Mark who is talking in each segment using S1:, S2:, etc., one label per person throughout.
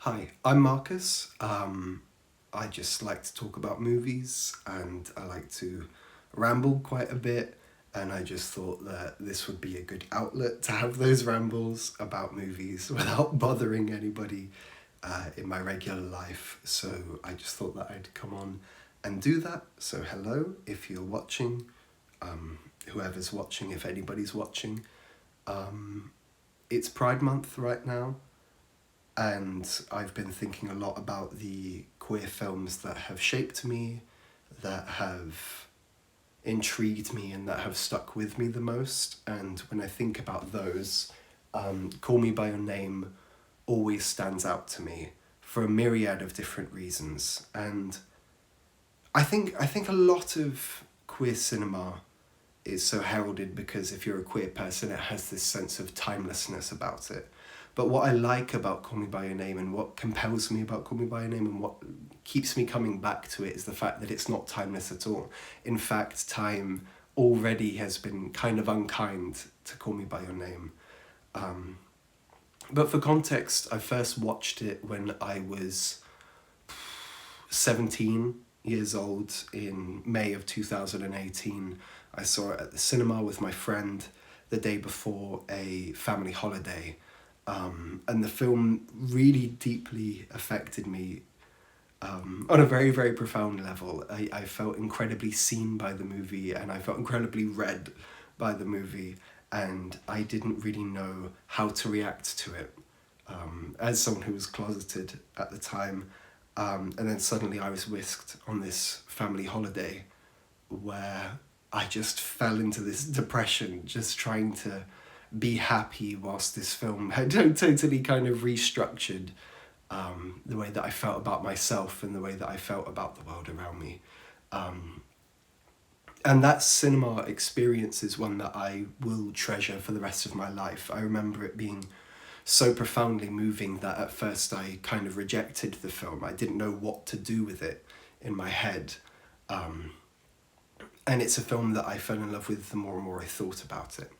S1: Hi, I'm Marcus. I just like to talk about movies and I like to ramble quite a bit. And I just thought that this would be a good outlet to have those rambles about movies without bothering anybody in my regular life. So I just thought that I'd come on and do that. So, hello, if you're watching, whoever's watching, if anybody's watching. It's Pride Month right now, and I've been thinking a lot about the queer films that have shaped me, that have intrigued me, and that have stuck with me the most. And when I think about those, Call Me By Your Name always stands out to me for a myriad of different reasons. And I think a lot of queer cinema is so heralded because if you're a queer person, it has this sense of timelessness about it. But what I like about Call Me By Your Name and what compels me about Call Me By Your Name and what keeps me coming back to it is the fact that it's not timeless at all. In fact, time already has been kind of unkind to Call Me By Your Name. But for context, I first watched it when I was 17 years old in May of 2018. I saw it at the cinema with my friend the day before a family holiday. And the film really deeply affected me on a very, very profound level. I felt incredibly seen by the movie and I felt incredibly read by the movie, and I didn't really know how to react to it as someone who was closeted at the time. And then suddenly I was whisked on this family holiday where I just fell into this depression, just trying to be happy whilst this film had totally kind of restructured the way that I felt about myself and the way that I felt about the world around me. And that cinema experience is one that I will treasure for the rest of my life. I remember it being so profoundly moving that at first I kind of rejected the film. I didn't know what to do with it in my head. And it's a film that I fell in love with the more and more I thought about it.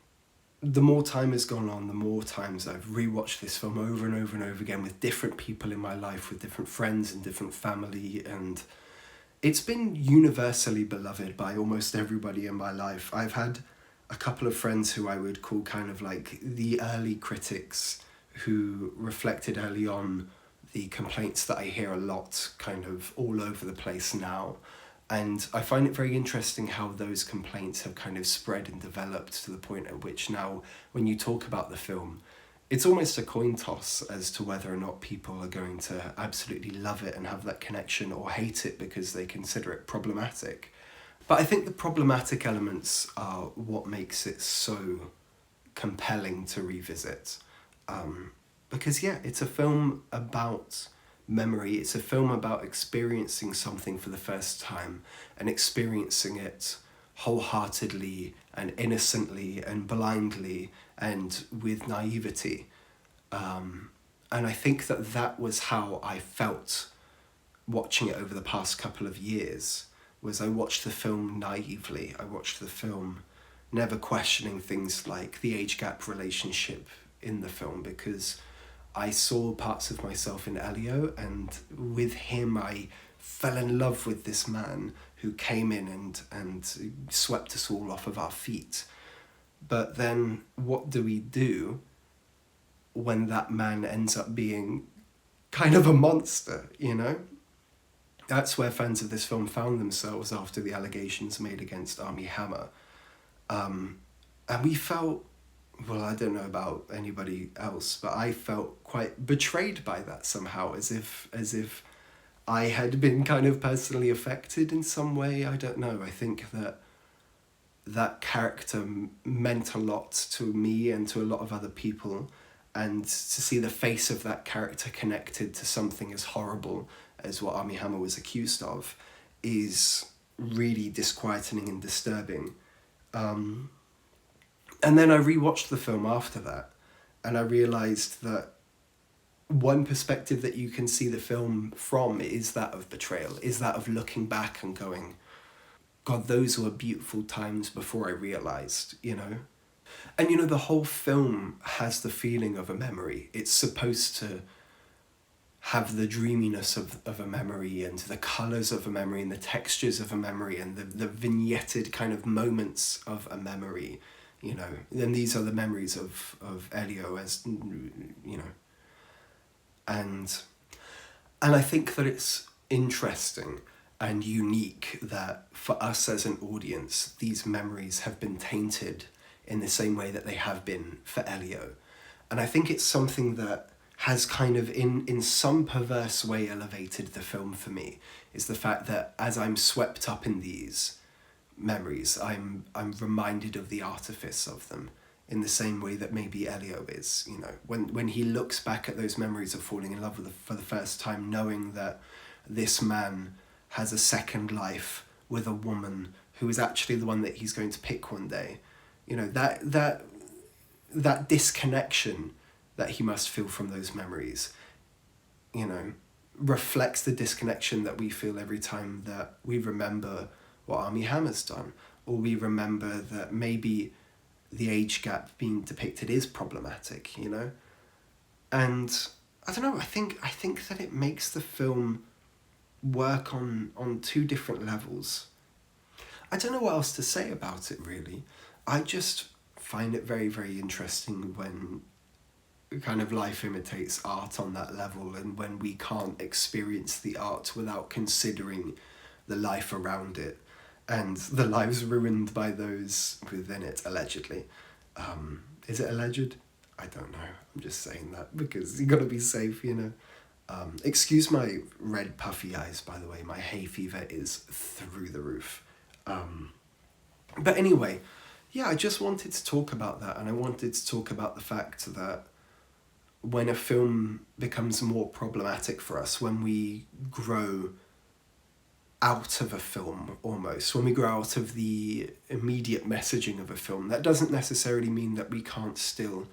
S1: The more time has gone on, the more times I've rewatched this film over and over and over again with different people in my life, with different friends and different family, and it's been universally beloved by almost everybody in my life. I've had a couple of friends who I would call kind of like the early critics who reflected early on the complaints that I hear a lot kind of all over the place now. And I find it very interesting how those complaints have kind of spread and developed to the point at which now, when you talk about the film, it's almost a coin toss as to whether or not people are going to absolutely love it and have that connection or hate it because they consider it problematic. But I think the problematic elements are what makes it so compelling to revisit. Because, yeah, it's a film about memory, it's a film about experiencing something for the first time and experiencing it wholeheartedly and innocently and blindly and with naivety. And I think that that was how I felt watching it over the past couple of years. Was I watched the film naively. I watched the film never questioning things like the age gap relationship in the film, because I saw parts of myself in Elio, and with him I fell in love with this man who came in and swept us all off of our feet. But then what do we do when that man ends up being kind of a monster, you know? That's where fans of this film found themselves after the allegations made against Armie Hammer. And we felt, well, I don't know about anybody else, but I felt quite betrayed by that somehow, as if I had been kind of personally affected in some way. I don't know. I think that that character meant a lot to me and to a lot of other people, and to see the face of that character connected to something as horrible as what Armie Hammer was accused of is really disquieting and disturbing. And then I rewatched the film after that, and I realised that one perspective that you can see the film from is that of betrayal, is that of looking back and going, God, those were beautiful times before I realised, you know? And the whole film has the feeling of a memory. It's supposed to have the dreaminess of a memory, and the colours of a memory, and the textures of a memory, and the vignetted kind of moments of a memory, you know. And these are the memories of Elio, as you know. And I think that it's interesting and unique that for us as an audience, these memories have been tainted in the same way that they have been for Elio. And I think it's something that has kind of in some perverse way elevated the film for me, is the fact that as I'm swept up in these memories, I'm reminded of the artifice of them in the same way that maybe Elio is, you know, when he looks back at those memories of falling in love with for the first time, knowing that this man has a second life with a woman who is actually the one that he's going to pick one day, you know, that disconnection that he must feel from those memories, you know, reflects the disconnection that we feel every time that we remember what Armie Hammer's done, or we remember that maybe the age gap being depicted is problematic, you know. And I don't know, I think that it makes the film work on two different levels. I don't know what else to say about it, really. I just find it very, very interesting when kind of life imitates art on that level, and when we can't experience the art without considering the life around it and the lives ruined by those within it, allegedly. Is it alleged? I don't know. I'm just saying that because you got to be safe, you know. Excuse my red puffy eyes, by the way. My hay fever is through the roof. But anyway, yeah, I just wanted to talk about that, and I wanted to talk about the fact that when a film becomes more problematic for us, when we grow out of a film almost, when we grow out of the immediate messaging of a film, that doesn't necessarily mean that we can't still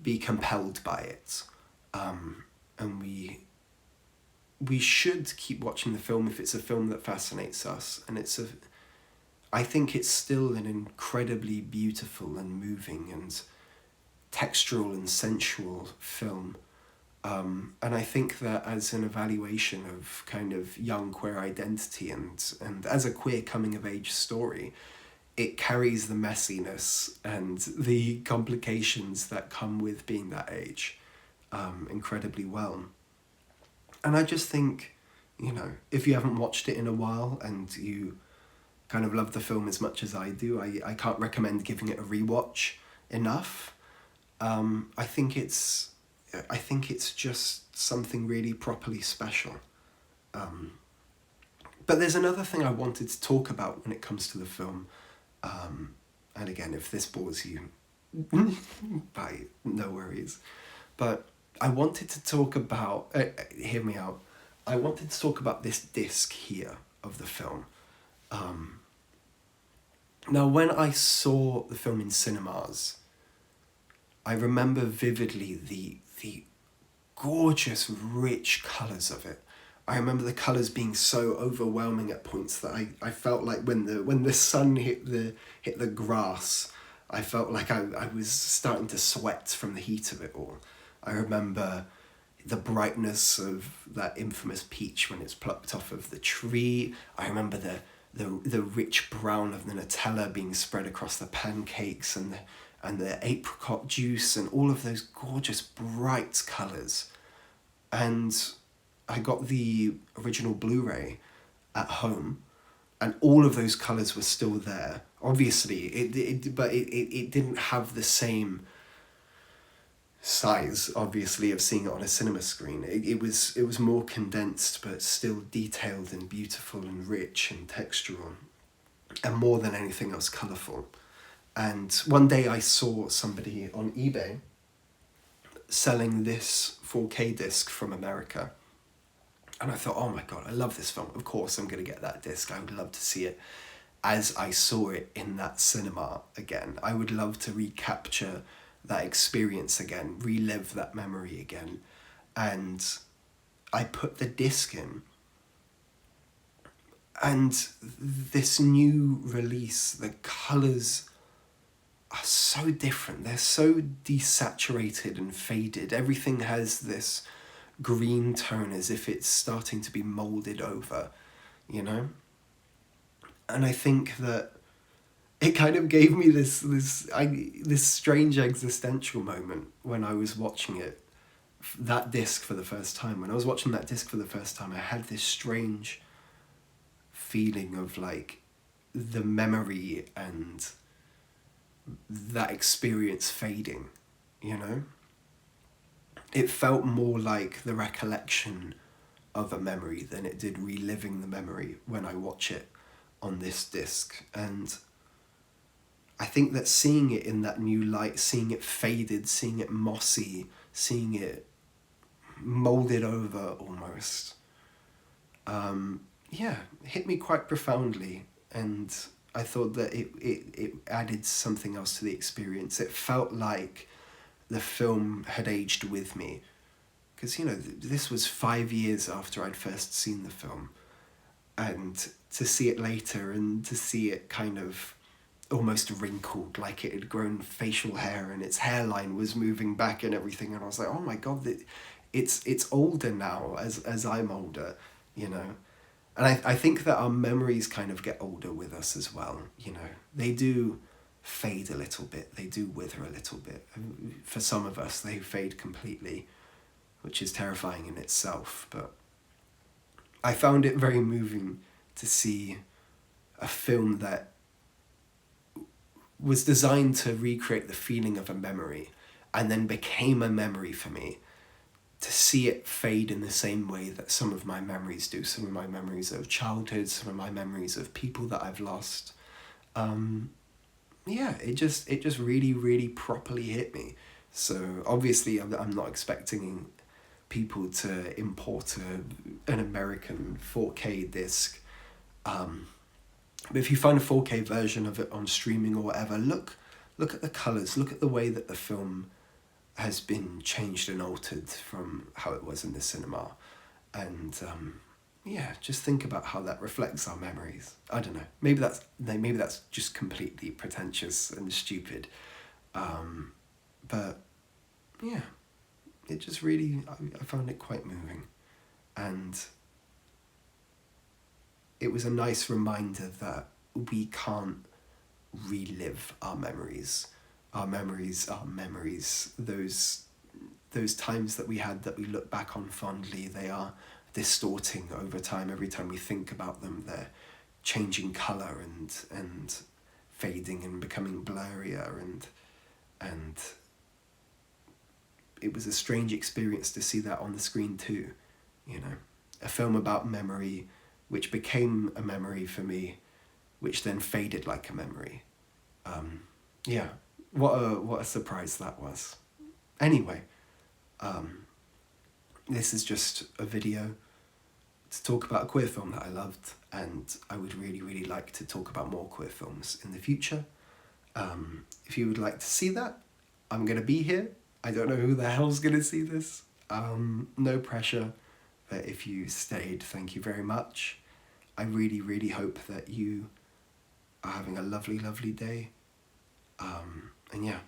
S1: be compelled by it. And we should keep watching the film if it's a film that fascinates us, and I think it's still an incredibly beautiful and moving and textural and sensual film. And I think that as an evaluation of kind of young queer identity and as a queer coming of age story, it carries the messiness and the complications that come with being that age incredibly well. And I just think, you know, if you haven't watched it in a while and you kind of love the film as much as I do, I can't recommend giving it a rewatch enough. I think it's just something really properly special. But there's another thing I wanted to talk about when it comes to the film. And again, if this bores you, bye, no worries. But I wanted to talk about, hear me out, I wanted to talk about this disc here of the film. Now, when I saw the film in cinemas, I remember vividly the gorgeous, rich colours of it. I remember the colours being so overwhelming at points that I felt like when the sun hit the grass, I felt like I was starting to sweat from the heat of it all. I remember the brightness of that infamous peach when it's plucked off of the tree. I remember the rich brown of the Nutella being spread across the pancakes, and the apricot juice, and all of those gorgeous bright colours. And I got the original Blu-ray at home, and all of those colours were still there. Obviously, but it didn't have the same size, obviously, of seeing it on a cinema screen. It was more condensed, but still detailed and beautiful and rich and textural, and more than anything else, colourful. And one day I saw somebody on eBay selling this 4K disc from America. And I thought, oh my God, I love this film. Of course I'm going to get that disc. I would love to see it as I saw it in that cinema again. I would love to recapture that experience again, relive that memory again. And I put the disc in. And this new release, the colours are so different. They're so desaturated and faded. Everything has this green tone as if it's starting to be molded over, you know? And I think that it kind of gave me this strange existential moment when I was watching that disc for the first time. When I was watching that disc for the first time, I had this strange feeling of like the memory and that experience fading, you know? It felt more like the recollection of a memory than it did reliving the memory when I watch it on this disc. And I think that seeing it in that new light, seeing it faded, seeing it mossy, seeing it molded over almost, hit me quite profoundly. And I thought that it added something else to the experience. It felt like the film had aged with me. Because, you know, this was 5 years after I'd first seen the film. And to see it later and to see it kind of almost wrinkled, like it had grown facial hair and its hairline was moving back and everything. And I was like, oh my God, it's older now as I'm older, you know. And I think that our memories kind of get older with us as well, you know. They do fade a little bit. They do wither a little bit. For some of us, they fade completely, which is terrifying in itself. But I found it very moving to see a film that was designed to recreate the feeling of a memory and then became a memory for me, to see it fade in the same way that some of my memories do, some of my memories of childhood, some of my memories of people that I've lost. It just really, really properly hit me. So obviously I'm not expecting people to import an American 4K disc. But if you find a 4K version of it on streaming or whatever, look at the colours, look at the way that the film has been changed and altered from how it was in the cinema. And just think about how that reflects our memories. I don't know. Maybe that's just completely pretentious and stupid. But yeah, it just really, I found it quite moving. And it was a nice reminder that we can't relive our memories. Our memories are memories. Those times that we had that we look back on fondly, they are distorting over time. Every time we think about them, they're changing colour and fading and becoming blurrier, and it was a strange experience to see that on the screen too, you know. A film about memory which became a memory for me, which then faded like a memory. What a surprise that was. Anyway, this is just a video to talk about a queer film that I loved, and I would really, really like to talk about more queer films in the future. If you would like to see that, I'm going to be here. I don't know who the hell's going to see this. No pressure, but if you stayed, thank you very much. I really, really hope that you are having a lovely, lovely day. And yeah,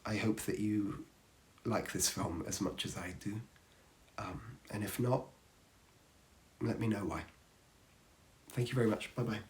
S1: I hope that you like this film as much as I do. And if not, let me know why. Thank you very much. Bye-bye.